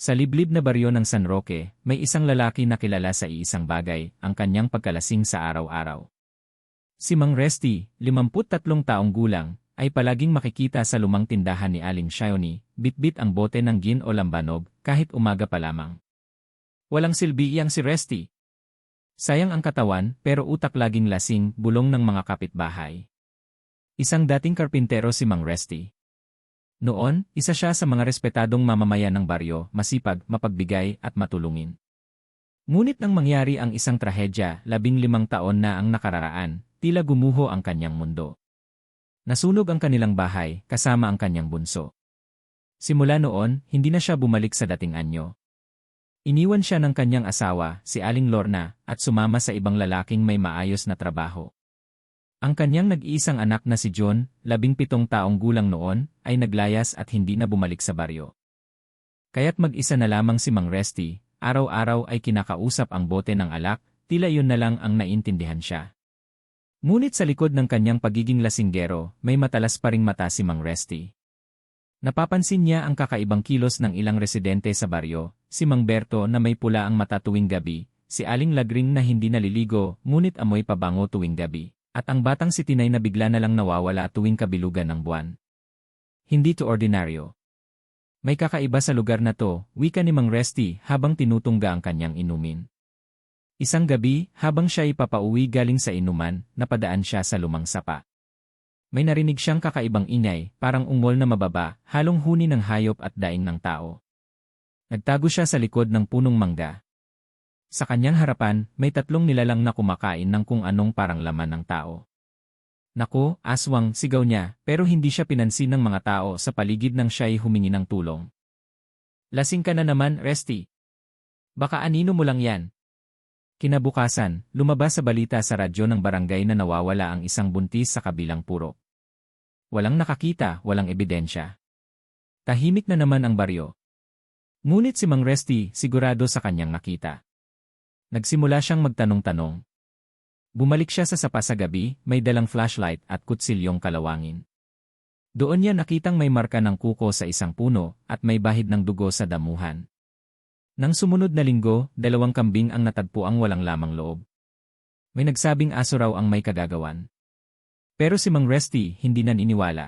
Sa liblib na baryo ng San Roque, may isang lalaki na kilala sa iisang bagay, ang kanyang pagkalasing sa araw-araw. Si Mang Resty, 53 taong gulang, ay palaging makikita sa lumang tindahan ni Aling Shiony, bitbit ang bote ng gin o lambanog, kahit umaga pa lamang. Walang silbi iyang si Resty. Sayang ang katawan, pero utak laging lasing, bulong ng mga kapitbahay. Isang dating karpintero si Mang Resty. Noon, isa siya sa mga respetadong mamamayan ng baryo, masipag, mapagbigay, at matulungin. Ngunit nang mangyari ang isang trahedya, 15 taon na ang nakararaan, tila gumuho ang kanyang mundo. Nasunog ang kanilang bahay, kasama ang kanyang bunso. Simula noon, hindi na siya bumalik sa dating anyo. Iniwan siya ng kanyang asawa, si Aling Lorna, at sumama sa ibang lalaking may maayos na trabaho. Ang kanyang nag-iisang anak na si John, 17 taong gulang noon, ay naglayas at hindi na bumalik sa baryo. Kaya't mag-isa na lamang si Mang Resty, araw-araw ay kinakausap ang bote ng alak, tila yun na lang ang naintindihan siya. Ngunit sa likod ng kanyang pagiging lasinggero, may matalas pa ring mata si Mang Resty. Napapansin niya ang kakaibang kilos ng ilang residente sa baryo, si Mang Berto na may pula ang mata tuwing gabi, si Aling Lagring na hindi naliligo ngunit amoy pabango tuwing gabi. At ang batang si Tinay na bigla na lang nawawala tuwing kabilugan ng buwan. Hindi to ordinaryo. May kakaiba sa lugar na to, wika ni Mang Resty habang tinutungga ang kanyang inumin. Isang gabi, habang siya ipapauwi galing sa inuman, napadaan siya sa lumang sapa. May narinig siyang kakaibang ingay, parang ungol na mababa, halong huni ng hayop at daing ng tao. Nagtago siya sa likod ng punong mangga. Sa kanyang harapan, may 3 nilalang na kumakain ng kung anong parang laman ng tao. Naku, aswang, sigaw niya, pero hindi siya pinansin ng mga tao sa paligid nang siya'y humingi ng tulong. Lasing ka na naman, Resty. Baka anino mo lang yan. Kinabukasan, lumabas sa balita sa radyo ng barangay na nawawala ang isang buntis sa kabilang purok. Walang nakakita, walang ebidensya. Tahimik na naman ang baryo. Ngunit si Mang Resty sigurado sa kanyang nakita. Nagsimula siyang magtanong-tanong. Bumalik siya sa sapa sa gabi, may dalang flashlight at kutsilyong kalawangin. Doon niya nakitang may marka ng kuko sa isang puno at may bahid ng dugo sa damuhan. Nang sumunod na linggo, 2 kambing ang natagpuang walang lamang loob. May nagsabing aso raw ang may kagagawan. Pero si Mang Resty hindi naniniwala.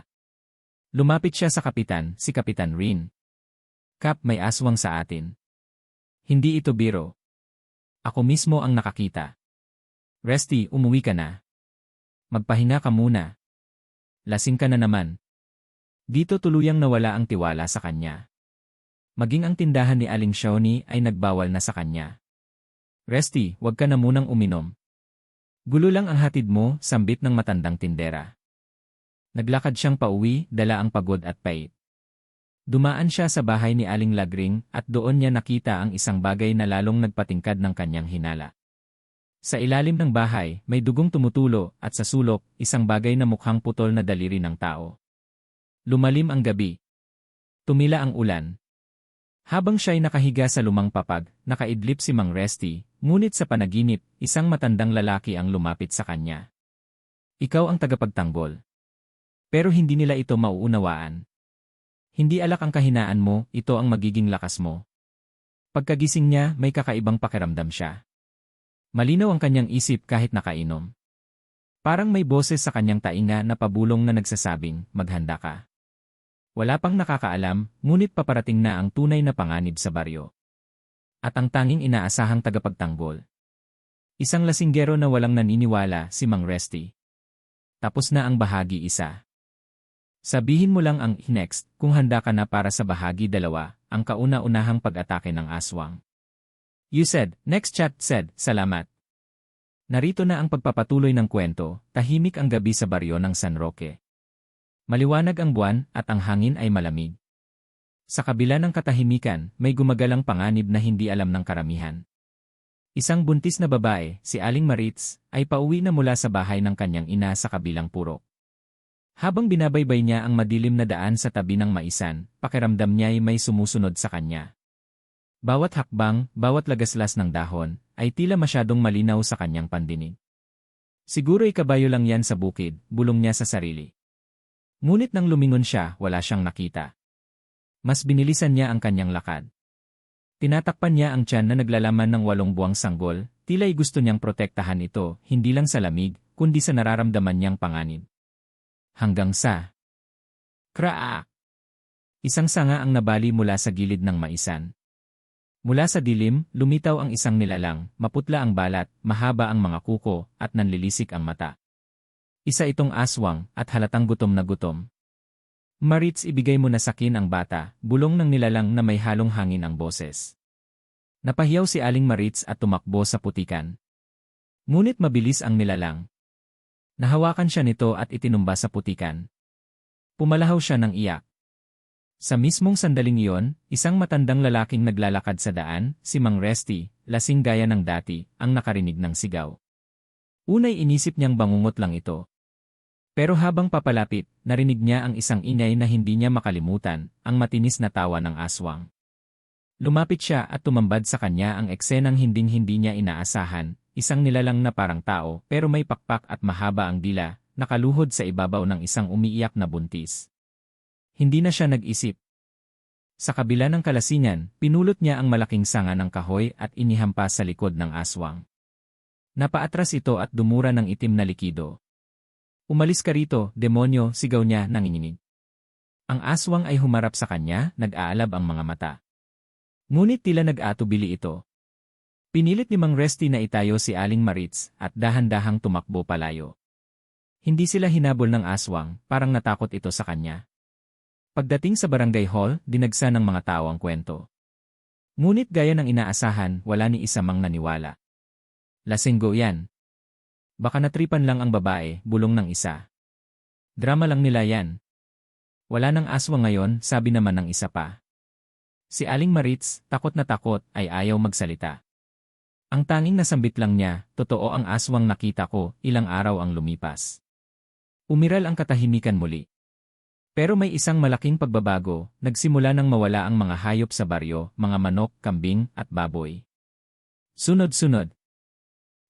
Lumapit siya sa kapitan, si Kapitan Rin. Kap, may aswang sa atin. Hindi ito biro. Ako mismo ang nakakita. Resty, umuwi ka na. Magpahinga ka muna. Lasing ka na naman. Dito tuluyang nawala ang tiwala sa kanya. Maging ang tindahan ni Aling Shiony ay nagbawal na sa kanya. Resty, wag ka na munang uminom. Gulo lang ang hatid mo, sambit ng matandang tindera. Naglakad siyang pauwi, dala ang pagod at pait. Dumaan siya sa bahay ni Aling Lagring at doon niya nakita ang isang bagay na lalong nagpatingkad ng kanyang hinala. Sa ilalim ng bahay, may dugong tumutulo at sa sulok, isang bagay na mukhang putol na daliri ng tao. Lumalim ang gabi. Tumila ang ulan. Habang siya'y nakahiga sa lumang papag, nakaidlip si Mang Resty, ngunit sa panaginip, isang matandang lalaki ang lumapit sa kanya. Ikaw ang tagapagtanggol. Pero hindi nila ito mauunawaan. Hindi alak ang kahinaan mo, ito ang magiging lakas mo. Pagkagising niya, may kakaibang pakiramdam siya. Malinaw ang kanyang isip kahit nakainom. Parang may boses sa kanyang tainga na pabulong na nagsasabing, maghanda ka. Wala pang nakakaalam, ngunit paparating na ang tunay na panganib sa baryo. At ang tanging inaasahang tagapagtanggol. Isang lasinggero na walang naniniwala, si Mang Resty. Tapos na ang bahagi 1. Sabihin mo lang ang next kung handa ka na para sa bahagi 2, ang kauna-unahang pag-atake ng aswang. You said, next chat said, salamat. Narito na ang pagpapatuloy ng kwento, tahimik ang gabi sa baryo ng San Roque. Maliwanag ang buwan at ang hangin ay malamig. Sa kabila ng katahimikan, may gumagalang panganib na hindi alam ng karamihan. Isang buntis na babae, si Aling Maritz, ay pauwi na mula sa bahay ng kanyang ina sa kabilang purok. Habang binabaybay niya ang madilim na daan sa tabi ng maisan, pakiramdam niya'y may sumusunod sa kanya. Bawat hakbang, bawat lagaslas ng dahon, ay tila masyadong malinaw sa kanyang pandinig. Siguro'y kabayo lang yan sa bukid, bulong niya sa sarili. Ngunit nang lumingon siya, wala siyang nakita. Mas binilisan niya ang kanyang lakad. Tinatakpan niya ang tiyan na naglalaman ng 8 buwang sanggol, tila'y gusto niyang protektahan ito, hindi lang sa lamig, kundi sa nararamdaman niyang panganib. Hanggang sa Kraak! Isang sanga ang nabali mula sa gilid ng maisan. Mula sa dilim, lumitaw ang isang nilalang, maputla ang balat, mahaba ang mga kuko, at nanlilisik ang mata. Isa itong aswang, at halatang gutom na gutom. Maritz, ibigay mo na sakin ang bata, bulong ng nilalang na may halong hangin ang boses. Napahiyaw si Aling Maritz at tumakbo sa putikan. Ngunit mabilis ang nilalang. Nahawakan siya nito at itinumba sa putikan. Pumalahaw siya ng iyak. Sa mismong sandaling iyon, isang matandang lalaking naglalakad sa daan, si Mang Resty, lasing gaya ng dati, ang nakarinig ng sigaw. Unay inisip niyang bangungot lang ito. Pero habang papalapit, narinig niya ang isang ingay na hindi niya makalimutan, ang matinis na tawa ng aswang. Lumapit siya at tumambad sa kanya ang eksenang hinding-hindi niya inaasahan, isang nilalang na parang tao pero may pakpak at mahaba ang dila, nakaluhod sa ibabaw ng isang umiiyak na buntis. Hindi na siya nag-isip. Sa kabila ng kalasingan, pinulot niya ang malaking sanga ng kahoy at inihampas sa likod ng aswang. Napaatras ito at dumura ng itim na likido. Umalis ka rito, demonyo, sigaw niya nanginginig. Ang aswang ay humarap sa kanya, nag-aalab ang mga mata. Ngunit tila nag-atubili ito. Pinilit ni Mang Resty na itayo si Aling Maritz at dahan-dahang tumakbo palayo. Hindi sila hinabol ng aswang, parang natakot ito sa kanya. Pagdating sa barangay hall, dinagsa ng mga tao ang kwento. Ngunit gaya ng inaasahan, wala ni isa mang naniwala. Lasenggo yan. Baka natripan lang ang babae, bulong ng isa. Drama lang nila yan. Wala nang aswang ngayon, sabi naman ng isa pa. Si Aling Maritz, takot na takot, ay ayaw magsalita. Ang tanging nasambit lang niya, totoo ang aswang nakita ko, ilang araw ang lumipas. Umiral ang katahimikan muli. Pero may isang malaking pagbabago, nagsimula nang mawala ang mga hayop sa baryo, mga manok, kambing, at baboy. Sunod-sunod.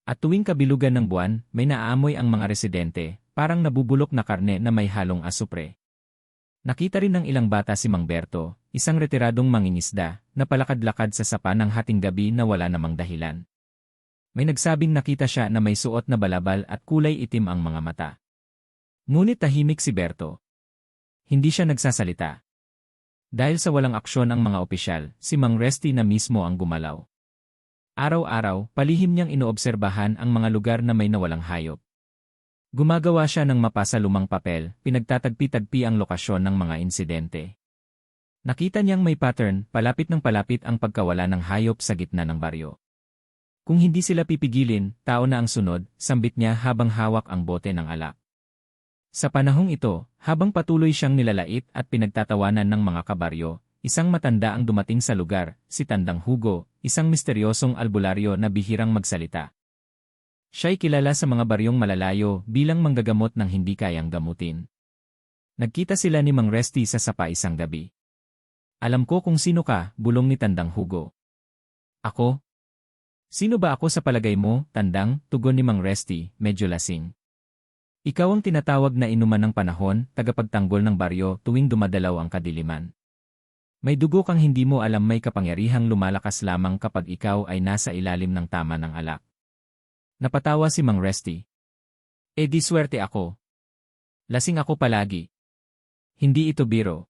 At tuwing kabilugan ng buwan, may naaamoy ang mga residente, parang nabubulok na karne na may halong asupre. Nakita rin ng ilang bata si Mang Berto, isang retiradong mangingisda, na palakad-lakad sa sapa ng hating gabi na wala namang dahilan. May nagsabing nakita siya na may suot na balabal at kulay itim ang mga mata. Ngunit tahimik si Berto. Hindi siya nagsasalita. Dahil sa walang aksyon ang mga opisyal, si Mang Resty na mismo ang gumalaw. Araw-araw, palihim niyang inoobserbahan ang mga lugar na may nawalang hayop. Gumagawa siya ng mapa sa lumang papel, pinagtatagpi-tagpi ang lokasyon ng mga insidente. Nakita niyang may pattern, palapit ng palapit ang pagkawala ng hayop sa gitna ng baryo. Kung hindi sila pipigilin, tao na ang sunod, sambit niya habang hawak ang bote ng alak. Sa panahong ito, habang patuloy siyang nilalait at pinagtatawanan ng mga kabaryo, isang matanda ang dumating sa lugar, si Tandang Hugo, isang misteryosong albularyo na bihirang magsalita. Siya'y kilala sa mga baryong malalayo bilang manggagamot ng hindi kayang gamutin. Nagkita sila ni Mang Resty sa sapa isang gabi. Alam ko kung sino ka, bulong ni Tandang Hugo. Ako? Sino ba ako sa palagay mo, Tandang? Tugon ni Mang Resty, medyo lasing. Ikaw ang tinatawag na inuman ng panahon, tagapagtanggol ng baryo tuwing dumadalaw ang kadiliman. May dugo kang hindi mo alam, may kapangyarihang lumalakas lamang kapag ikaw ay nasa ilalim ng tama ng alak. Napatawa si Mang Resty. Eh di swerte ako. Lasing ako palagi. Hindi ito biro.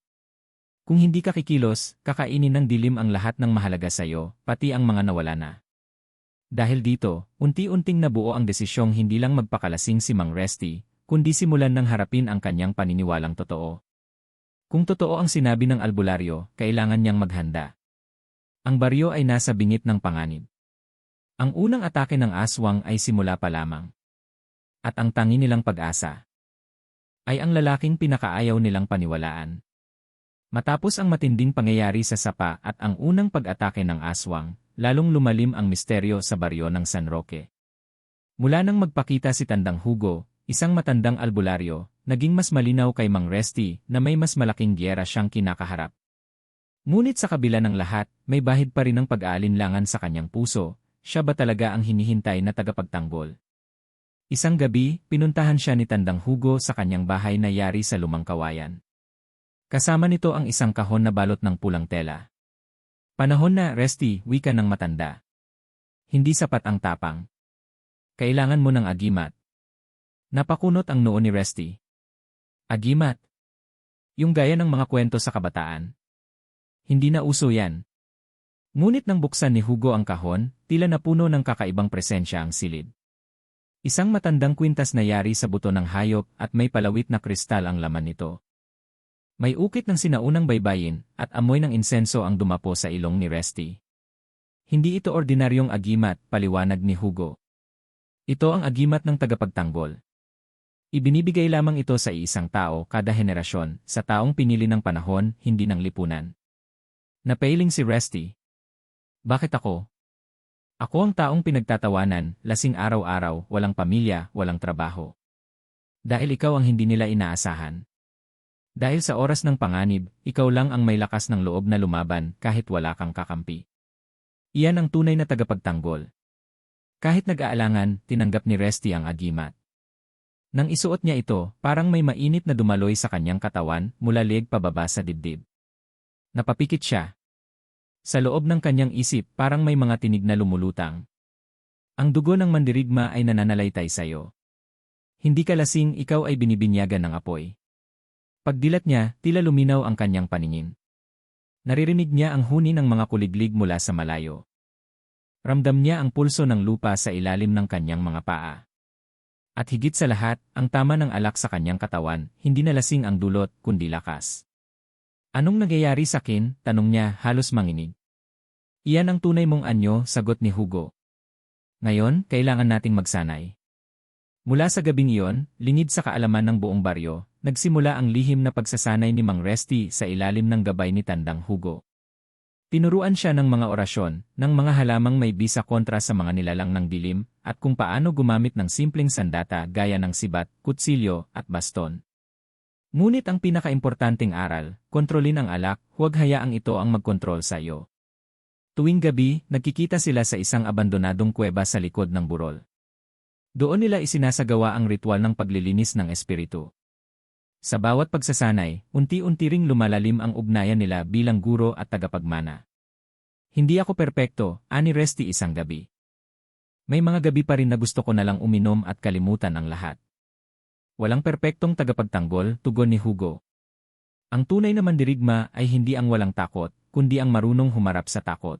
Kung hindi ka kikilos, kakainin ng dilim ang lahat ng mahalaga sa'yo, pati ang mga nawala na. Dahil dito, unti-unting nabuo ang desisyong hindi lang magpakalasing si Mang Resty, kundi simulan ng harapin ang kanyang paniniwalang totoo. Kung totoo ang sinabi ng albularyo, kailangan niyang maghanda. Ang baryo ay nasa bingit ng panganib. Ang unang atake ng aswang ay simula pa lamang. At ang tangi nilang pag-asa ay ang lalaking pinakaayaw nilang paniwalaan. Matapos ang matinding pangyayari sa sapa at ang unang pag-atake ng aswang, lalong lumalim ang misteryo sa baryo ng San Roque. Mula nang magpakita si Tandang Hugo, isang matandang albularyo, naging mas malinaw kay Mang Resty na may mas malaking giyera siyang kinakaharap. Ngunit sa kabila ng lahat, may bahid pa rin ng pag-aalinlangan sa kanyang puso, siya ba talaga ang hinihintay na tagapagtanggol? Isang gabi, pinuntahan siya ni Tandang Hugo sa kanyang bahay na yari sa lumang kawayan. Kasama nito ang isang kahon na balot ng pulang tela. Panahon na, Resty, wika ng matanda. Hindi sapat ang tapang. Kailangan mo ng agimat. Napakunot ang noo ni Resty. Agimat? Yung gaya ng mga kwento sa kabataan. Hindi na uso yan. Ngunit nang buksan ni Hugo ang kahon, tila napuno ng kakaibang presensya ang silid. Isang matandang kwintas na yari sa buto ng hayop at may palawit na kristal ang laman nito. May ukit ng sinaunang baybayin at amoy ng insenso ang dumapo sa ilong ni Resty. Hindi ito ordinaryong agimat, paliwanag ni Hugo. Ito ang agimat ng tagapagtanggol. Ibinibigay lamang ito sa iisang tao kada henerasyon, sa taong pinili ng panahon, hindi ng lipunan. Napailing si Resty. Bakit ako? Ako ang taong pinagtatawanan, lasing araw-araw, walang pamilya, walang trabaho. Dahil ikaw ang hindi nila inaasahan. Dahil sa oras ng panganib, ikaw lang ang may lakas ng loob na lumaban kahit wala kang kakampi. Iyan ang tunay na tagapagtanggol. Kahit nag-aalangan, tinanggap ni Resty ang agimat. Nang isuot niya ito, parang may mainit na dumaloy sa kanyang katawan mula leeg pababa sa dibdib. Napapikit siya. Sa loob ng kanyang isip parang may mga tinig na lumulutang. Ang dugo ng mandirigma ay nananalaytay sa iyo. Hindi ka lasing, ikaw ay binibinyagan ng apoy. Pagdilat niya, tila luminaw ang kanyang paningin. Naririnig niya ang huni ng mga kuliglig mula sa malayo. Ramdam niya ang pulso ng lupa sa ilalim ng kanyang mga paa. At higit sa lahat, ang tama ng alak sa kanyang katawan, hindi na lasing ang dulot, kundi lakas. Anong nangyayari sa akin? Tanong niya, halos manginig. Iyan ang tunay mong anyo, sagot ni Hugo. Ngayon, kailangan nating magsanay. Mula sa gabing iyon, lingid sa kaalaman ng buong baryo, nagsimula ang lihim na pagsasanay ni Mang Resty sa ilalim ng gabay ni Tandang Hugo. Tinuruan siya ng mga orasyon, ng mga halamang may bisa kontra sa mga nilalang ng dilim, at kung paano gumamit ng simpleng sandata gaya ng sibat, kutsilyo, at baston. Ngunit ang pinakaimportanteng aral, kontrolin ang alak, huwag hayaang ito ang magkontrol sa iyo. Tuwing gabi, nagkikita sila sa isang abandonadong kuweba sa likod ng burol. Doon nila isinasagawa ang ritual ng paglilinis ng espiritu. Sa bawat pagsasanay, unti-unti ring lumalalim ang ugnayan nila bilang guro at tagapagmana. Hindi ako perpekto, ani Resty isang gabi. May mga gabi pa rin na gusto ko nalang uminom at kalimutan ang lahat. Walang perpektong tagapagtanggol, tugon ni Hugo. Ang tunay na mandirigma ay hindi ang walang takot, kundi ang marunong humarap sa takot.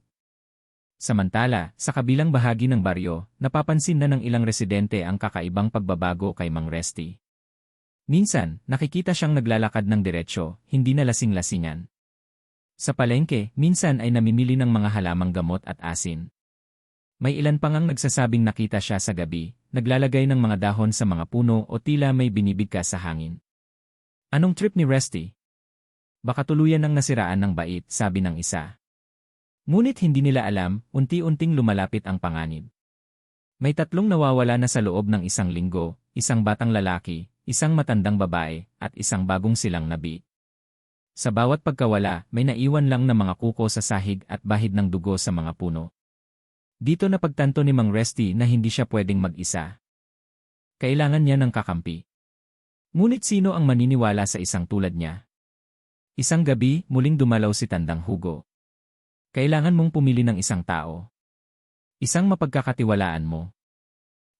Samantala, sa kabilang bahagi ng baryo, napapansin na ng ilang residente ang kakaibang pagbabago kay Mang Resty. Minsan, nakikita siyang naglalakad ng diretsyo, hindi na lasing-lasingan. Sa palengke, minsan ay namimili ng mga halamang gamot at asin. May ilan pang ang nagsasabing nakita siya sa gabi, naglalagay ng mga dahon sa mga puno o tila may binibigkas sa hangin. Anong trip ni Resty? Baka tuluyan ng nasiraan ng bait, sabi ng isa. Ngunit hindi nila alam, unti-unting lumalapit ang panganib. May 3 nawawala na sa loob ng 1 linggo, 1 batang lalaki, 1 matandang babae, at 1 bagong silang nabi. Sa bawat pagkawala, may naiwan lang na mga kuko sa sahig at bahid ng dugo sa mga puno. Dito napagtanto ni Mang Resty na hindi siya pwedeng mag-isa. Kailangan niya ng kakampi. Ngunit sino ang maniniwala sa isang tulad niya? Isang gabi, muling dumalaw si Tandang Hugo. Kailangan mong pumili ng isang tao. Isang mapagkakatiwalaan mo.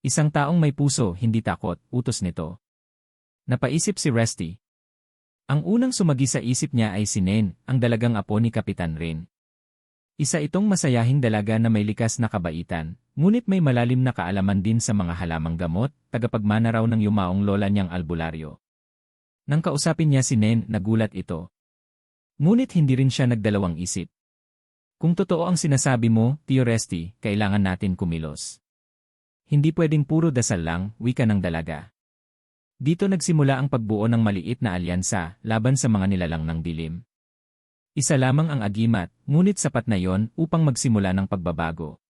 Isang taong may puso, hindi takot, utos nito. Napaisip si Resty. Ang unang sumagi sa isip niya ay si Nen, ang dalagang apo ni Kapitan Rin. Isa itong masayahing dalaga na may likas na kabaitan, ngunit may malalim na kaalaman din sa mga halamang gamot, tagapagmana raw ng yumaong lola niyang albularyo. Nang kausapin niya si Nen, nagulat ito. Ngunit hindi rin siya nagdalawang isip. Kung totoo ang sinasabi mo, Tio Resty, kailangan natin kumilos. Hindi pwedeng puro dasal lang, wika ng dalaga. Dito nagsimula ang pagbuo ng maliit na alyansa laban sa mga nilalang ng dilim. Isa lamang ang agimat, ngunit sapat na yon upang magsimula ng pagbabago.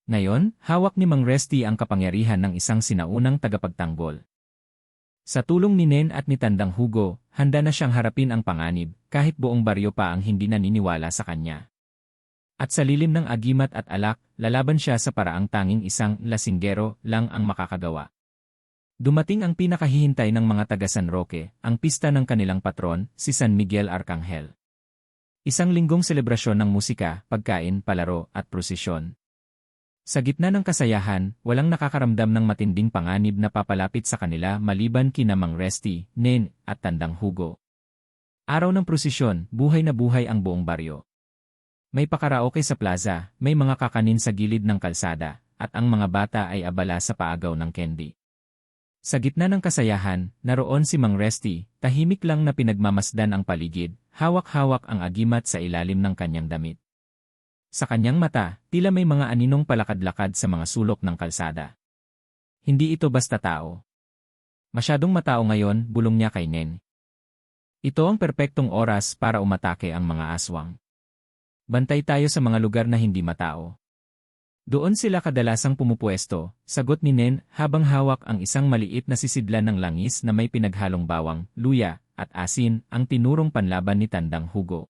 Ngayon, hawak ni Mang Resty ang kapangyarihan ng isang sinaunang tagapagtanggol. Sa tulong ni Nen at ni Tandang Hugo, handa na siyang harapin ang panganib, kahit buong baryo pa ang hindi naniniwala sa kanya. At sa lilim ng agimat at alak, lalaban siya sa paraang tanging isang lasinggero lang ang makakagawa. Dumating ang pinakahihintay ng mga taga San Roque, ang pista ng kanilang patron, si San Miguel Arcangel. Isang linggong selebrasyon ng musika, pagkain, palaro, at prosesyon. Sa gitna ng kasayahan, walang nakakaramdam ng matinding panganib na papalapit sa kanila maliban kina Mang Resty, Nen, at Tandang Hugo. Araw ng prosesyon, buhay na buhay ang buong baryo. May pakaraoke sa plaza, may mga kakanin sa gilid ng kalsada, at ang mga bata ay abala sa paagaw ng candy. Sa gitna ng kasayahan, naroon si Mang Resty, tahimik lang na pinagmamasdan ang paligid, hawak-hawak ang agimat sa ilalim ng kanyang damit. Sa kanyang mata, tila may mga aninong palakad-lakad sa mga sulok ng kalsada. Hindi ito basta tao. Masyadong matao ngayon, bulong niya kay Nen. Ito ang perpektong oras para umatake ang mga aswang. Bantay tayo sa mga lugar na hindi matao. Doon sila kadalasang pumupuesto, sagot ni Nen habang hawak ang isang maliit na sisidlan ng langis na may pinaghalong bawang, luya, at asin, ang tinurong panlaban ni Tandang Hugo.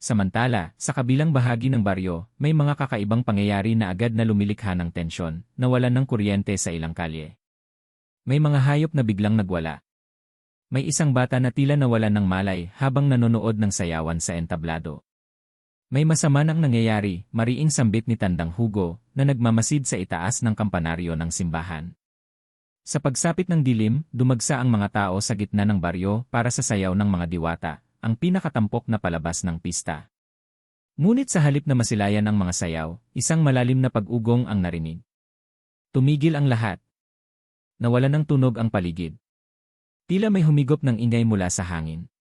Samantala, sa kabilang bahagi ng baryo, may mga kakaibang pangyayari na agad na lumilikha ng tensyon, nawalan ng kuryente sa ilang kalye. May mga hayop na biglang nagwala. May isang bata na tila nawalan ng malay habang nanonood ng sayawan sa entablado. May masama nang nangyayari, mariing sambit ni Tandang Hugo, na nagmamasid sa itaas ng kampanaryo ng simbahan. Sa pagsapit ng dilim, dumagsa ang mga tao sa gitna ng baryo para sa sayaw ng mga diwata, ang pinakatampok na palabas ng pista. Ngunit sa halip na masilayan ang mga sayaw, isang malalim na pag-ugong ang narinig. Tumigil ang lahat. Nawalan ng tunog ang paligid. Tila may humigop ng ingay mula sa hangin.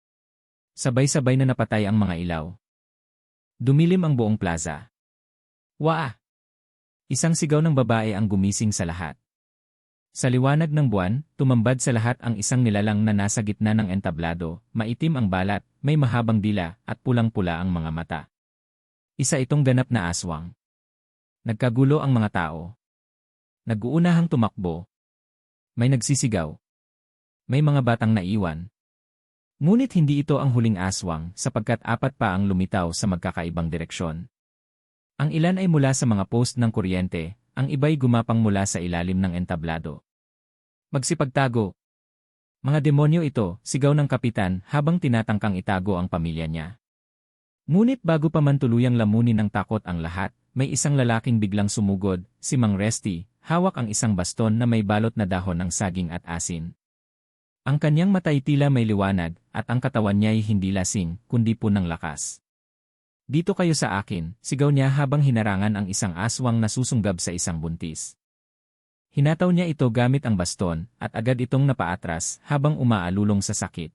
Sabay-sabay na napatay ang mga ilaw. Dumilim ang buong plaza. Waa! Isang sigaw ng babae ang gumising sa lahat. Sa liwanag ng buwan, tumambad sa lahat ang isang nilalang na nasa gitna ng entablado, maitim ang balat, may mahabang dila, at pulang-pula ang mga mata. Isa itong ganap na aswang. Nagkagulo ang mga tao. Nag-uunahang tumakbo. May nagsisigaw. May mga batang naiwan. Ngunit hindi ito ang huling aswang sapagkat apat pa ang lumitaw sa magkakaibang direksyon. Ang ilan ay mula sa mga post ng kuryente, ang iba'y gumapang mula sa ilalim ng entablado. Magsipagtago! Mga demonyo ito, sigaw ng kapitan habang tinatangkang itago ang pamilya niya. Ngunit bago pa man tuluyang lamunin ng takot ang lahat, may isang lalaking biglang sumugod, si Mang Resty, hawak ang isang baston na may balot na dahon ng saging at asin. Ang kanyang matay tila may liwanag, at ang katawan niya'y hindi lasing, kundi punang lakas. Dito kayo sa akin, sigaw niya habang hinarangan ang isang aswang na susunggab sa isang buntis. Hinataw niya ito gamit ang baston, at agad itong napaatras habang umaalulong sa sakit.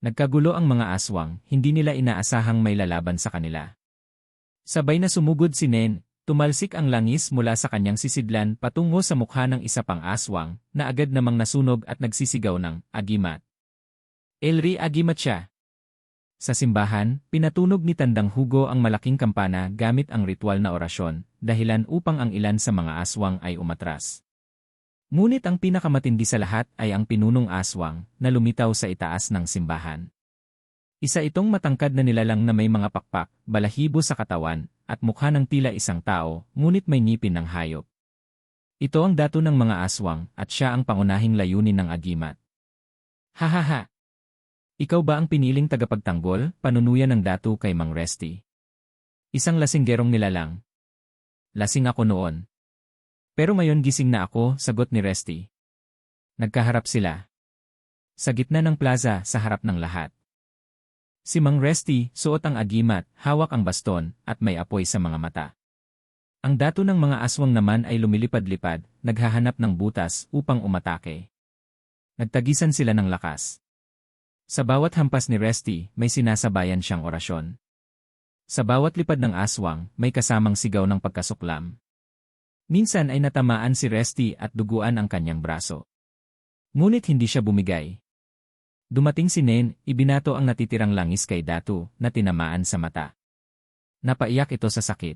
Nagkagulo ang mga aswang, hindi nila inaasahang may lalaban sa kanila. Sabay na sumugod si Nen. Tumalsik ang langis mula sa kanyang sisidlan patungo sa mukha ng isa pang aswang, na agad namang nasunog at nagsisigaw ng agimat. Elri agimat siya. Sa simbahan, pinatunog ni Tandang Hugo ang malaking kampana gamit ang ritual na orasyon, dahilan upang ang ilan sa mga aswang ay umatras. Ngunit ang pinakamatindi sa lahat ay ang pinunong aswang, na lumitaw sa itaas ng simbahan. Isa itong matangkad na nilalang na may mga pakpak, balahibo sa katawan, at mukha ng tila isang tao, ngunit may ngipin ng hayop. Ito ang dato ng mga aswang, at siya ang pangunahing layunin ng agimat. Hahaha! Ikaw ba ang piniling tagapagtanggol, panunuyan ng dato kay Mang Resty? Isang lasinggerong nilalang. Lasing ako noon. Pero ngayon gising na ako, sagot ni Resty. Nagkaharap sila. Sa gitna ng plaza, sa harap ng lahat. Si Mang Resty, suot ang agimat, hawak ang baston, at may apoy sa mga mata. Ang dato ng mga aswang naman ay lumilipad-lipad, naghahanap ng butas upang umatake. Nagtagisan sila ng lakas. Sa bawat hampas ni Resty, may sinasabayan siyang orasyon. Sa bawat lipad ng aswang, may kasamang sigaw ng pagkasuklam. Minsan ay natamaan si Resty at duguan ang kanyang braso. Ngunit hindi siya bumigay. Dumating si Nen, ibinato ang natitirang langis kay Datu, na tinamaan sa mata. Napaiyak ito sa sakit.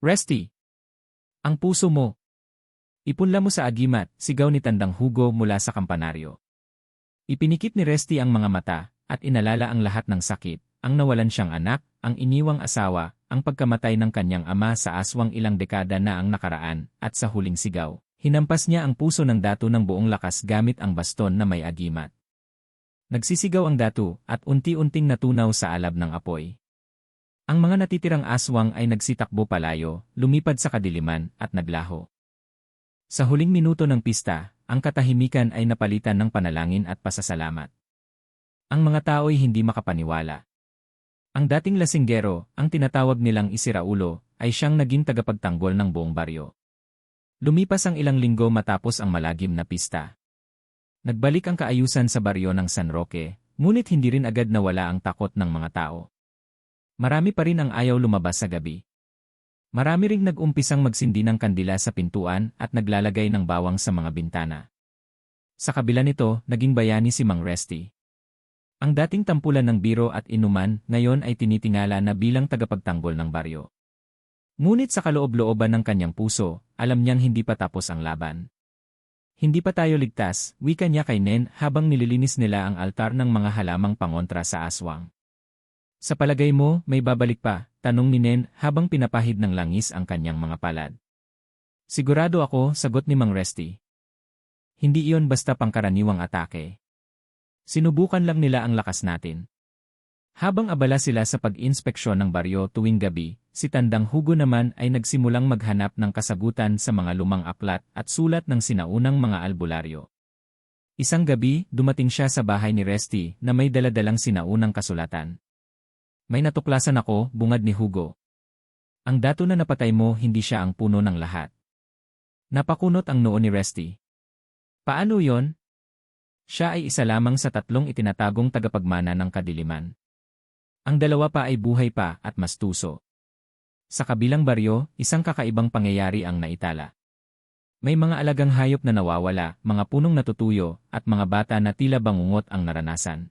Resty! Ang puso mo! Ipunla mo sa agimat, sigaw ni Tandang Hugo mula sa kampanaryo. Ipinikit ni Resty ang mga mata, at inalala ang lahat ng sakit, ang nawalan siyang anak, ang iniwang asawa, ang pagkamatay ng kanyang ama sa aswang ilang dekada na ang nakaraan, at sa huling sigaw. Hinampas niya ang puso ng Datu ng buong lakas gamit ang baston na may agimat. Nagsisigaw ang datu at unti-unting natunaw sa alab ng apoy. Ang mga natitirang aswang ay nagsitakbo palayo, lumipad sa kadiliman at naglaho. Sa huling minuto ng pista, ang katahimikan ay napalitan ng panalangin at pasasalamat. Ang mga tao'y hindi makapaniwala. Ang dating lasinggero, ang tinatawag nilang Isiraulo, ay siyang naging tagapagtanggol ng buong baryo. Lumipas ang ilang linggo matapos ang malagim na pista. Nagbalik ang kaayusan sa baryo ng San Roque, ngunit hindi rin agad nawala ang takot ng mga tao. Marami pa rin ang ayaw lumabas sa gabi. Marami ring nag-umpisang magsindi ng kandila sa pintuan at naglalagay ng bawang sa mga bintana. Sa kabila nito, naging bayani si Mang Resty. Ang dating tampulan ng biro at inuman ngayon ay tinitingala na bilang tagapagtanggol ng baryo. Ngunit sa kaloob-looban ng kanyang puso, alam niyang hindi pa tapos ang laban. Hindi pa tayo ligtas, wika niya kay Nen habang nililinis nila ang altar ng mga halamang pangontra sa aswang. Sa palagay mo, may babalik pa? Tanong ni Nen habang pinapahid ng langis ang kanyang mga palad. Sigurado ako, sagot ni Mang Resty. Hindi iyon basta pangkaraniwang atake. Sinubukan lang nila ang lakas natin. Habang abala sila sa pag-inspeksyon ng baryo tuwing gabi, si Tandang Hugo naman ay nagsimulang maghanap ng kasagutan sa mga lumang aklat at sulat ng sinaunang mga albularyo. Isang gabi, dumating siya sa bahay ni Resty na may daladalang sinaunang kasulatan. May natuklasan ako, bungad ni Hugo. Ang dato na napatay mo hindi siya ang puno ng lahat. Napakunot ang noo ni Resty. Paano yon? Siya ay isa lamang sa 3 itinatagong tagapagmana ng kadiliman. Ang 2 pa ay buhay pa at mas tuso. Sa kabilang baryo, isang kakaibang pangyayari ang naitala. May mga alagang hayop na nawawala, mga punong natutuyo, at mga bata na tila bangungot ang naranasan.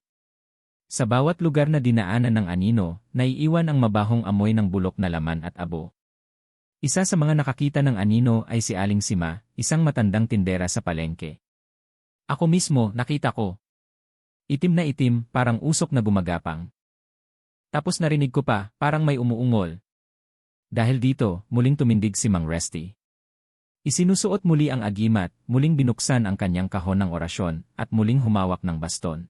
Sa bawat lugar na dinaanan ng anino, naiiwan ang mabahong amoy ng bulok na laman at abo. Isa sa mga nakakita ng anino ay si Aling Sima, isang matandang tindera sa palengke. Ako mismo, nakita ko. Itim na itim, parang usok na gumagapang. Tapos narinig ko pa, parang may umuungol. Dahil dito, muling tumindig si Mang Resty. Isinusuot muli ang agimat, muling binuksan ang kanyang kahon ng orasyon, at muling humawak ng baston.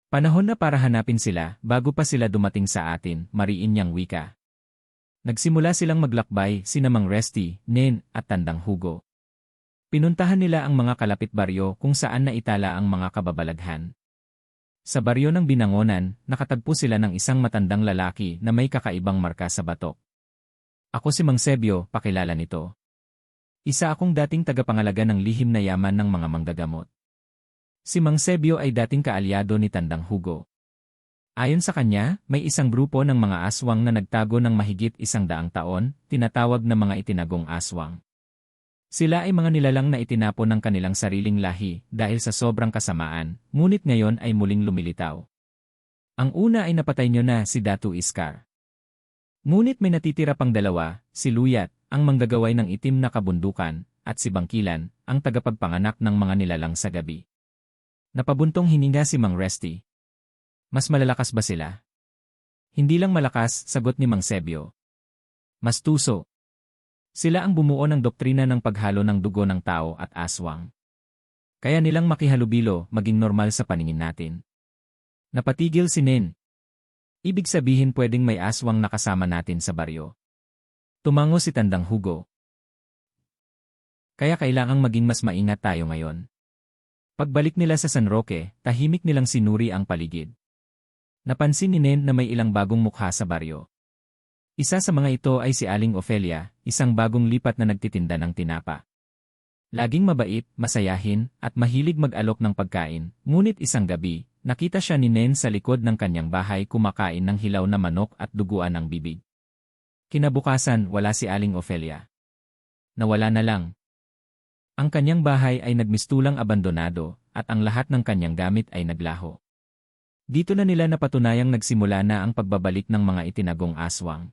Panahon na para hanapin sila, bago pa sila dumating sa atin, mariin niyang wika. Nagsimula silang maglakbay, sina Mang Resty, Nen, at Tandang Hugo. Pinuntahan nila ang mga kalapit baryo kung saan naitala ang mga kababalaghan. Sa baryo ng Binangonan, nakatagpo sila ng isang matandang lalaki na may kakaibang marka sa batok. Ako si Mang Sebio, pakilala nito. Isa akong dating tagapangalaga ng lihim na yaman ng mga manggagamot. Si Mang Sebio ay dating kaalyado ni Tandang Hugo. Ayon sa kanya, may isang grupo ng mga aswang na nagtago ng mahigit 100 taon, tinatawag na mga itinagong aswang. Sila ay mga nilalang na itinapon ng kanilang sariling lahi dahil sa sobrang kasamaan, ngunit ngayon ay muling lumilitaw. Ang una ay napatay niyo na si Datu Iskar. Ngunit may natitira pang 2, si Luyat, ang manggagaway ng itim na kabundukan, at si Bangkilan, ang tagapagpanganak ng mga nilalang sa gabi. Napabuntong hininga si Mang Resty. Mas malalakas ba sila? Hindi lang malakas, sagot ni Mang Sebio. Mas tuso. Sila ang bumuo ng doktrina ng paghalo ng dugo ng tao at aswang. Kaya nilang makihalubilo, maging normal sa paningin natin. Napatigil si Nen. Ibig sabihin pwedeng may aswang nakasama natin sa baryo. Tumango si Tandang Hugo. Kaya kailangang maging mas maingat tayo ngayon. Pagbalik nila sa San Roque, tahimik nilang sinuri ang paligid. Napansin ni Nen na may ilang bagong mukha sa baryo. Isa sa mga ito ay si Aling Ofelia, isang bagong lipat na nagtitinda ng tinapa. Laging mabait, masayahin, at mahilig mag-alok ng pagkain, ngunit isang gabi, nakita siya ni Nen sa likod ng kanyang bahay kumakain ng hilaw na manok at duguan ng bibig. Kinabukasan, wala si Aling Ofelia. Nawala na lang. Ang kanyang bahay ay nagmistulang abandonado, at ang lahat ng kanyang gamit ay naglaho. Dito na nila napatunayang nagsimula na ang pagbabalik ng mga itinagong aswang.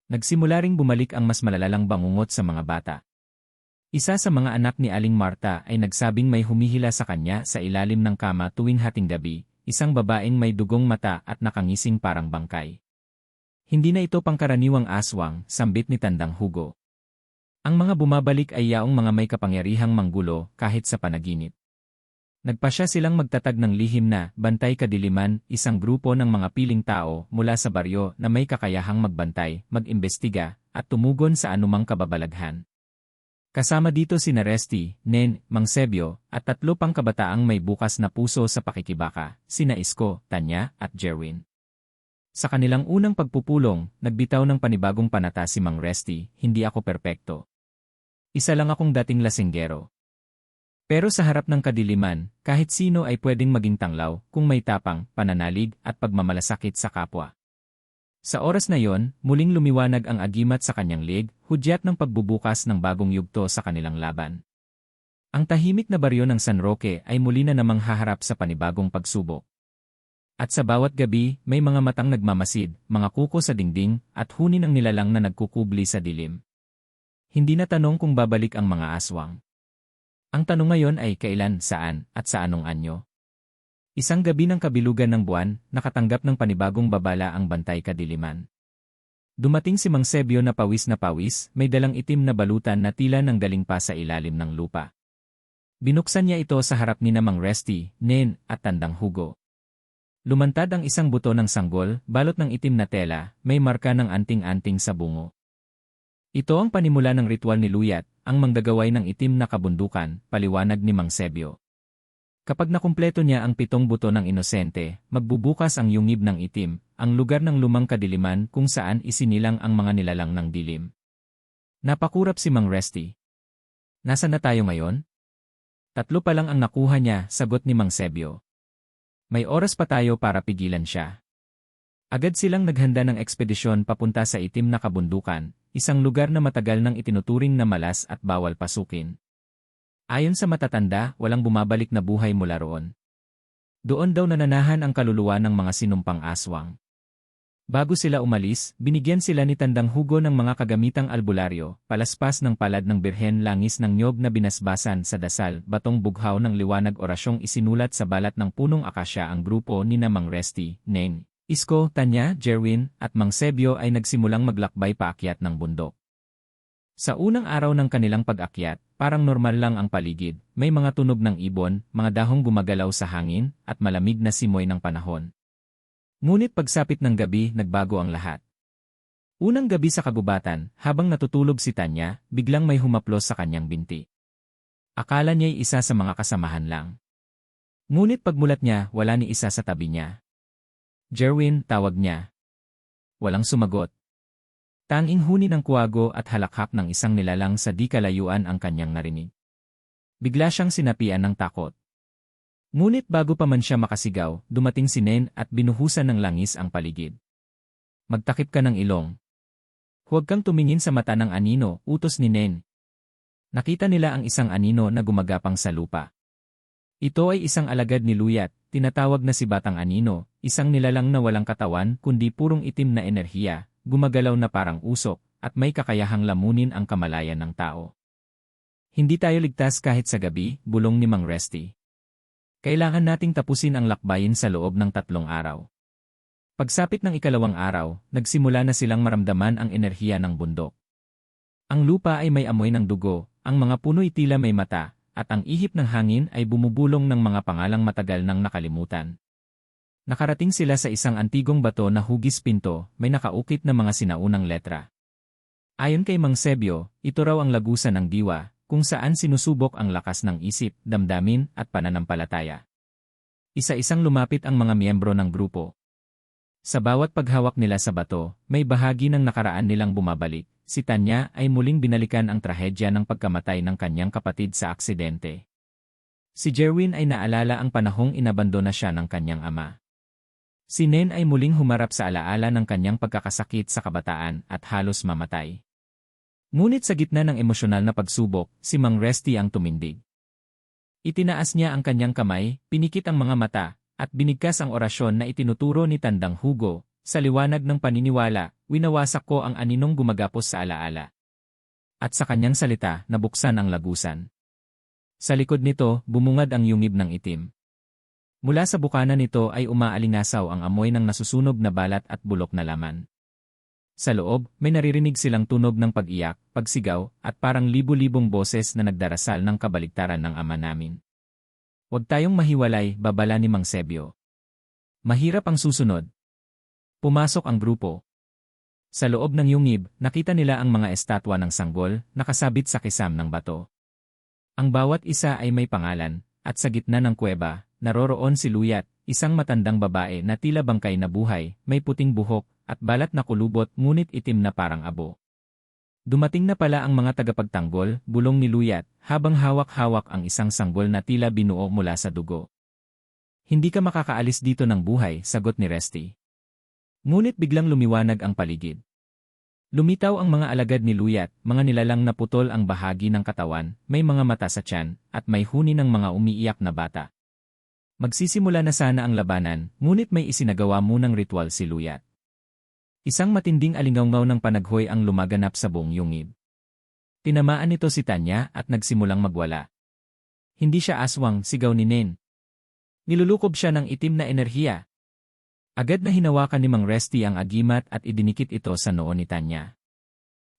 Nagsimula ring bumalik ang mas malalalang bangungot sa mga bata. Isa sa mga anak ni Aling Marta ay nagsabing may humihila sa kanya sa ilalim ng kama tuwing hating gabi, isang babaeng may dugong mata at nakangising parang bangkay. Hindi na ito pangkaraniwang aswang, sambit ni Tandang Hugo. Ang mga bumabalik ay yaong mga may kapangyarihang manggulo kahit sa panaginip. Nagpasya silang magtatag ng lihim na Bantay Kadiliman, isang grupo ng mga piling tao mula sa baryo na may kakayahang magbantay, mag-imbestiga, at tumugon sa anumang kababalaghan. Kasama dito sina Resty, Nen, Mang Sebio, at 3 pang kabataang may bukas na puso sa pakikibaka, sina Isko, Tanya, at Jerwin. Sa kanilang unang pagpupulong, nagbitaw ng panibagong panata si Mang Resty, hindi ako perpekto. Isa lang akong dating lasinggero. Pero sa harap ng kadiliman, kahit sino ay pwedeng maging tanglaw kung may tapang, pananalig, at pagmamalasakit sa kapwa. Sa oras na yon, muling lumiwanag ang agimat sa kanyang lig, hudyat ng pagbubukas ng bagong yugto sa kanilang laban. Ang tahimik na baryo ng San Roque ay muli na namang haharap sa panibagong pagsubok. At sa bawat gabi, may mga matang nagmamasid, mga kuko sa dingding, at hunin ang nilalang na nagkukubli sa dilim. Hindi na tanong kung babalik ang mga aswang. Ang tanong ngayon ay kailan, saan, at sa anong anyo. Isang gabi ng kabilugan ng buwan, nakatanggap ng panibagong babala ang Bantay Kadiliman. Dumating si Mang Sebio na pawis, may dalang itim na balutan na tila nang galing pa sa ilalim ng lupa. Binuksan niya ito sa harap ni na Mang Resty, Nen, at Tandang Hugo. Lumantad ang isang buto ng sanggol, balot ng itim na tela, may marka ng anting-anting sa bungo. Ito ang panimula ng ritual ni Luyat, ang manggagaway ng itim na kabundukan, paliwanag ni Mang Sebio. Kapag nakumpleto niya ang 7 buto ng inosente, magbubukas ang yungib ng itim, ang lugar ng lumang kadiliman kung saan isinilang ang mga nilalang ng dilim. Napakurap si Mang Resty. Nasaan na tayo ngayon? 3 pa lang ang nakuha niya, sagot ni Mang Sebio. May oras pa tayo para pigilan siya. Agad silang naghanda ng ekspedisyon papunta sa itim na kabundukan, isang lugar na matagal nang itinuturing na malas at bawal pasukin. Ayon sa matatanda, walang bumabalik na buhay mula roon. Doon daw nananahan ang kaluluwa ng mga sinumpang aswang. Bago sila umalis, binigyan sila ni Tandang Hugo ng mga kagamitang albularyo, palaspas ng palad ng birhen, langis ng nyog na binasbasan sa dasal, batong bughaw ng liwanag, orasyong isinulat sa balat ng punong akasya. Ang grupo ni na Mang Resty, Nen, Isko, Tanya, Jerwin, at Mang Sebio ay nagsimulang maglakbay paakyat ng bundok. Sa unang araw ng kanilang pag-akyat, parang normal lang ang paligid, may mga tunog ng ibon, mga dahong gumagalaw sa hangin, at malamig na simoy ng panahon. Ngunit pagsapit ng gabi, nagbago ang lahat. Unang gabi sa kagubatan, habang natutulog si Tanya, biglang may humaplos sa kanyang binti. Akala niya'y isa sa mga kasamahan lang. Ngunit pagmulat niya, wala ni isa sa tabi niya. Jerwin, tawag niya. Walang sumagot. Tanging huni ng kuwago at halakhak ng isang nilalang sa di kalayuan ang kanyang narinig. Bigla siyang sinapian ng takot. Ngunit bago pa man siya makasigaw, dumating si Nen at binuhusan ng langis ang paligid. Magtakip ka ng ilong. Huwag kang tumingin sa mata ng anino, utos ni Nen. Nakita nila ang isang anino na gumagapang sa lupa. Ito ay isang alagad ni Luyat, tinatawag na si Batang Anino, isang nilalang na walang katawan kundi purong itim na enerhiya, gumagalaw na parang usok, at may kakayahang lamunin ang kamalayan ng tao. Hindi tayo ligtas kahit sa gabi, bulong ni Mang Resty. Kailangan nating tapusin ang lakbayin sa loob ng 3 araw. Pagsapit ng 2nd araw, nagsimula na silang maramdaman ang enerhiya ng bundok. Ang lupa ay may amoy ng dugo, ang mga puno'y tila may mata, at ang ihip ng hangin ay bumubulong ng mga pangalang matagal nang nakalimutan. Nakarating sila sa isang antigong bato na hugis pinto, may nakaukit na mga sinaunang letra. Ayon kay Mang Sebio, ito raw ang lagusan ng diwa, kung saan sinusubok ang lakas ng isip, damdamin, at pananampalataya. Isa-isang lumapit ang mga miyembro ng grupo. Sa bawat paghawak nila sa bato, may bahagi ng nakaraan nilang bumabalik. Si Tanya ay muling binalikan ang trahedya ng pagkamatay ng kanyang kapatid sa aksidente. Si Jerwin ay naalala ang panahong inabandona siya ng kanyang ama. Si Nen ay muling humarap sa alaala ng kanyang pagkakasakit sa kabataan at halos mamatay. Ngunit sa gitna ng emosyonal na pagsubok, si Mang Resty ang tumindig. Itinaas niya ang kanyang kamay, pinikit ang mga mata, at binigkas ang orasyon na itinuturo ni Tandang Hugo. Sa liwanag ng paniniwala, winawasak ko ang aninong gumagapos sa alaala. At sa kanyang salita, nabuksan ang lagusan. Sa likod nito, bumungad ang yungib ng itim. Mula sa bukana nito ay umaalingasaw ang amoy ng nasusunog na balat at bulok na laman. Sa loob, may naririnig silang tunog ng pag-iyak, pagsigaw, at parang libu-libong boses na nagdarasal ng kabaligtaran ng ama namin. Huwag tayong mahiwalay, babala ni Mang Sebio. Mahirap ang susunod. Pumasok ang grupo. Sa loob ng yungib, nakita nila ang mga estatwa ng sanggol, nakasabit sa kisam ng bato. Ang bawat isa ay may pangalan, at sa gitna ng kuweba, naroroon si Luyat, isang matandang babae na tila bangkay na buhay, may puting buhok, at balat na kulubot ngunit itim na parang abo. Dumating na pala ang mga tagapagtanggol, bulong ni Luyat, habang hawak-hawak ang isang sanggol na tila binuo mula sa dugo. Hindi ka makakaalis dito ng buhay, sagot ni Resty. Ngunit biglang lumiwanag ang paligid. Lumitaw ang mga alagad ni Luyat, mga nilalang na putol ang bahagi ng katawan, may mga mata sa tiyan, at may huni ng mga umiiyak na bata. Magsisimula na sana ang labanan, ngunit may isinagawa munang ritual si Luyat. Isang matinding alingawngaw ng panaghoy ang lumaganap sa buong yungib. Tinamaan nito si Tanya at nagsimulang magwala. Hindi siya aswang, sigaw ni Nen. Nilulukob siya ng itim na enerhiya. Agad na hinawakan ni Mang Resty ang agimat at idinikit ito sa noo ni Tanya.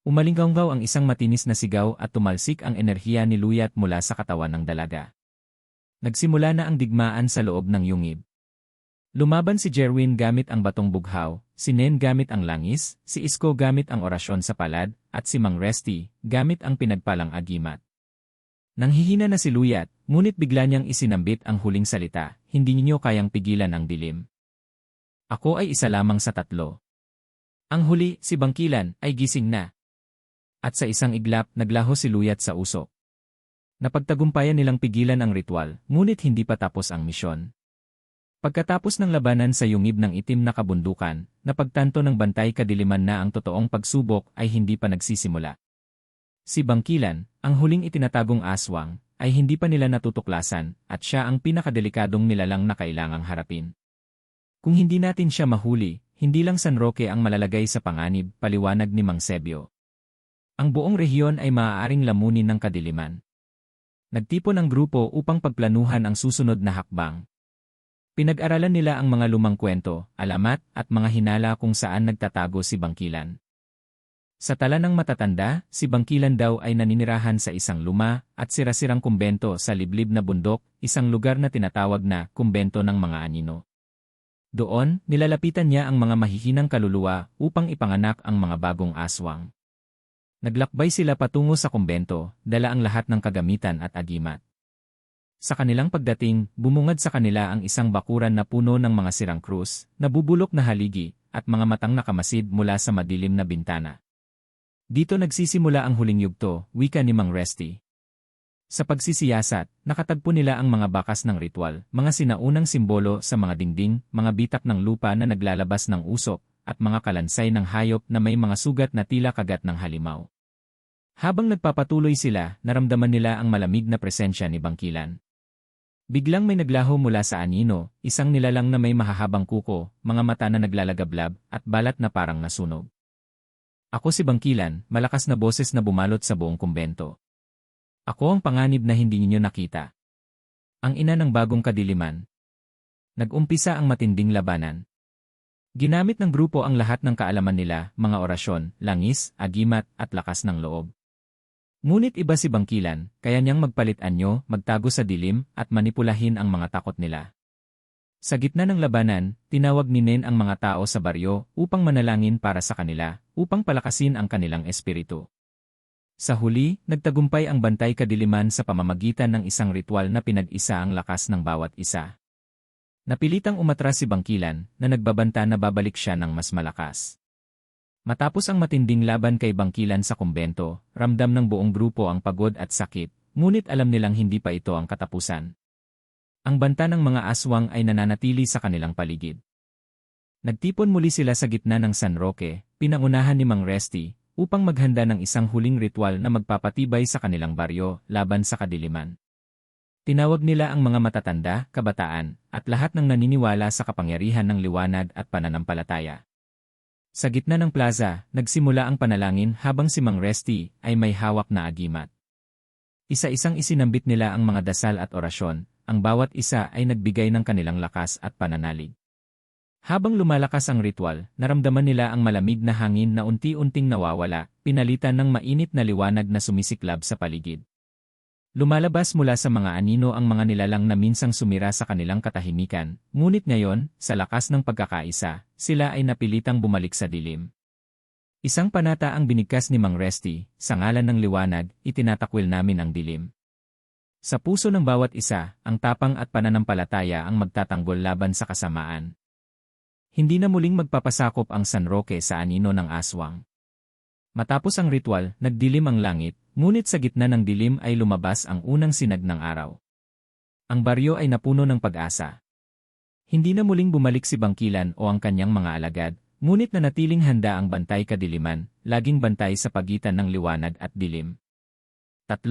Umalinggawngaw ang isang matinis na sigaw at tumalsik ang enerhiya ni Luyat mula sa katawan ng dalaga. Nagsimula na ang digmaan sa loob ng yungib. Lumaban si Jerwin gamit ang batong bughaw, si Nen gamit ang langis, si Isko gamit ang orasyon sa palad, at si Mang Resty gamit ang pinagpalang agimat. Nanghihina na si Luyat, ngunit bigla niyang isinambit ang huling salita, hindi ninyo kayang pigilan ang dilim. Ako ay isa lamang sa tatlo. Ang huli, si Bangkilan, ay gising na. At sa isang iglap, naglaho si Luyat sa usok. Napagtagumpayan nilang pigilan ang ritual, ngunit hindi pa tapos ang misyon. Pagkatapos ng labanan sa yungib ng itim na kabundukan, napagtanto ng bantay kadiliman na ang totoong pagsubok ay hindi pa nagsisimula. Si Bangkilan, ang huling itinatagong aswang, ay hindi pa nila natutuklasan at siya ang pinakadelikadong nilalang na kailangang harapin. Kung hindi natin siya mahuli, hindi lang San Roque ang malalagay sa panganib, paliwanag ni Mang Sebio. Ang buong rehiyon ay maaaring lamunin ng kadiliman. Nagtipon ang grupo upang pagplanuhan ang susunod na hakbang. Pinag-aralan nila ang mga lumang kwento, alamat, at mga hinala kung saan nagtatago si Bangkilan. Sa tala ng matatanda, si Bangkilan daw ay naninirahan sa isang luma at sirasirang kumbento sa liblib na bundok, isang lugar na tinatawag na kumbento ng mga anino. Doon, nilalapitan niya ang mga mahihinang kaluluwa upang ipanganak ang mga bagong aswang. Naglakbay sila patungo sa kumbento, dala ang lahat ng kagamitan at agimat. Sa kanilang pagdating, bumungad sa kanila ang isang bakuran na puno ng mga sirang krus, nabubulok na haligi, at mga matang nakamasid mula sa madilim na bintana. Dito nagsisimula ang huling yugto, wika ni Mang Resty. Sa pagsisiyasat, nakatagpo nila ang mga bakas ng ritual, mga sinaunang simbolo sa mga dingding, mga bitak ng lupa na naglalabas ng usok, at mga kalansay ng hayop na may mga sugat na tila kagat ng halimaw. Habang nagpapatuloy sila, naramdaman nila ang malamig na presensya ni Bangkilan. Biglang may naglaho mula sa anino, isang nilalang na may mahahabang kuko, mga mata na naglalagablab, at balat na parang nasunog. Ako si Bangkilan, malakas na boses na bumalot sa buong kumbento. Ako ang panganib na hindi ninyo nakita. Ang ina ng bagong kadiliman. Nag-umpisa ang matinding labanan. Ginamit ng grupo ang lahat ng kaalaman nila, mga orasyon, langis, agimat, at lakas ng loob. Ngunit iba si Bangkilan, kaya niyang magpalit anyo, magtago sa dilim, at manipulahin ang mga takot nila. Sa gitna ng labanan, tinawag ni Nen ang mga tao sa baryo upang manalangin para sa kanila, upang palakasin ang kanilang espiritu. Sa huli, nagtagumpay ang bantay kadiliman sa pamamagitan ng isang ritual na pinag-isa ang lakas ng bawat isa. Napilitang umatras si Bangkilan, na nagbabanta na babalik siya ng mas malakas. Matapos ang matinding laban kay Bangkilan sa kumbento, ramdam ng buong grupo ang pagod at sakit, ngunit alam nilang hindi pa ito ang katapusan. Ang banta ng mga aswang ay nananatili sa kanilang paligid. Nagtipon muli sila sa gitna ng San Roque, pinangunahan ni Mang Resty, upang maghanda ng isang huling ritual na magpapatibay sa kanilang baryo laban sa kadiliman. Tinawag nila ang mga matatanda, kabataan, at lahat ng naniniwala sa kapangyarihan ng liwanag at pananampalataya. Sa gitna ng plaza, nagsimula ang panalangin habang si Mang Resty ay may hawak na agimat. Isa-isang isinambit nila ang mga dasal at orasyon, ang bawat isa ay nagbigay ng kanilang lakas at pananalig. Habang lumalakas ang ritual, naramdaman nila ang malamig na hangin na unti-unting nawawala, pinalitan ng mainit na liwanag na sumisiklab sa paligid. Lumalabas mula sa mga anino ang mga nilalang na minsang sumira sa kanilang katahimikan, ngunit ngayon, sa lakas ng pagkakaisa, sila ay napilitang bumalik sa dilim. Isang panata ang binigkas ni Mang Resty, sa ngalan ng liwanag, itinatakwil namin ang dilim. Sa puso ng bawat isa, ang tapang at pananampalataya ang magtatanggol laban sa kasamaan. Hindi na muling magpapasakop ang San Roque sa anino ng aswang. Matapos ang ritual, nagdilim ang langit, ngunit sa gitna ng dilim ay lumabas ang unang sinag ng araw. Ang baryo ay napuno ng pag-asa. Hindi na muling bumalik si Bangkilan o ang kanyang mga alagad, ngunit nanatiling handa ang bantay kadiliman, laging bantay sa pagitan ng liwanag at dilim. 3.